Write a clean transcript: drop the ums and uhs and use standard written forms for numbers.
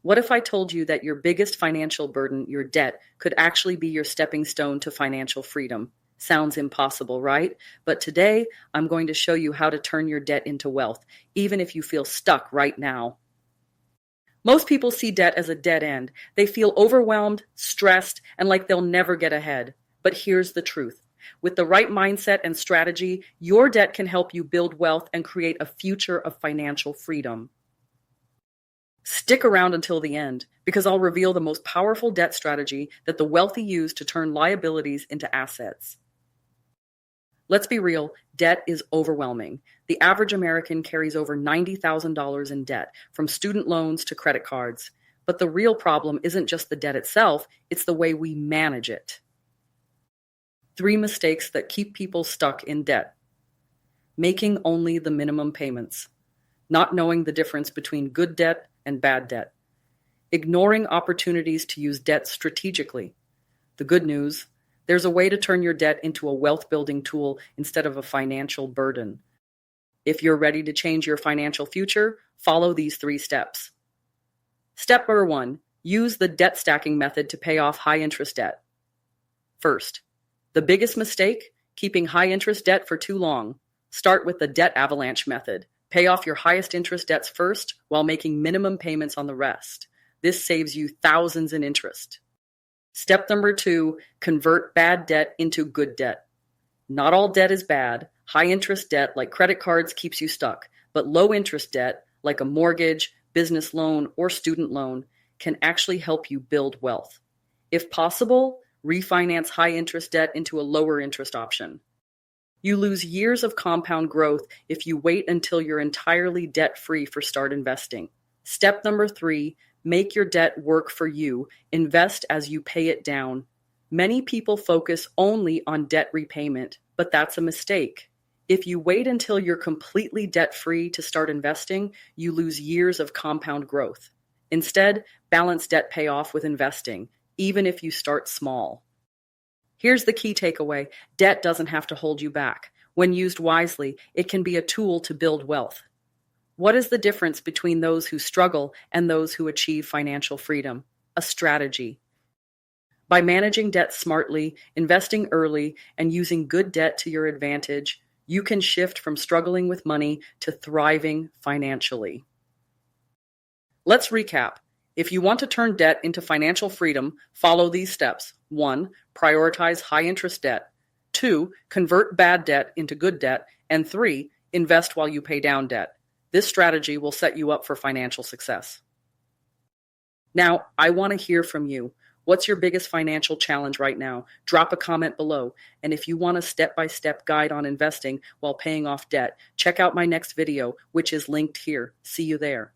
What if I told you that your biggest financial burden, your debt, could actually be your stepping stone to financial freedom? Sounds impossible, right? But today, I'm going to show you how to turn your debt into wealth, even if you feel stuck right now. Most people see debt as a dead end. They feel overwhelmed, stressed, and like they'll never get ahead. But here's the truth. With the right mindset and strategy, your debt can help you build wealth and create a future of financial freedom. Stick around until the end, because I'll reveal the most powerful debt strategy that the wealthy use to turn liabilities into assets. Let's be real, debt is overwhelming. The average American carries over $90,000 in debt, from student loans to credit cards. But the real problem isn't just the debt itself, it's the way we manage it. 3 mistakes that keep people stuck in debt. Making only the minimum payments. Not knowing the difference between good debt and bad debt. Ignoring opportunities to use debt strategically. The good news, there's a way to turn your debt into a wealth-building tool instead of a financial burden. If you're ready to change your financial future, follow these 3 steps. Step number 1, use the debt stacking method to pay off high-interest debt. First, the biggest mistake, keeping high-interest debt for too long. Start with the debt avalanche method. Pay off your highest interest debts first while making minimum payments on the rest. This saves you thousands in interest. Step number 2, convert bad debt into good debt. Not all debt is bad. High interest debt like credit cards keeps you stuck, but low interest debt like a mortgage, business loan, or student loan can actually help you build wealth. If possible, refinance high interest debt into a lower interest option. You lose years of compound growth if you wait until you're entirely debt-free for start investing. Step number 3, make your debt work for you. Invest as you pay it down. Many people focus only on debt repayment, but that's a mistake. If you wait until you're completely debt-free to start investing, you lose years of compound growth. Instead, balance debt payoff with investing, even if you start small. Here's the key takeaway. Debt doesn't have to hold you back. When used wisely, it can be a tool to build wealth. What is the difference between those who struggle and those who achieve financial freedom? A strategy. By managing debt smartly, investing early, and using good debt to your advantage, you can shift from struggling with money to thriving financially. Let's recap. If you want to turn debt into financial freedom, follow these steps. 1, prioritize high-interest debt. 2, convert bad debt into good debt. And 3, invest while you pay down debt. This strategy will set you up for financial success. Now, I want to hear from you. What's your biggest financial challenge right now? Drop a comment below. And if you want a step-by-step guide on investing while paying off debt, check out my next video, which is linked here. See you there.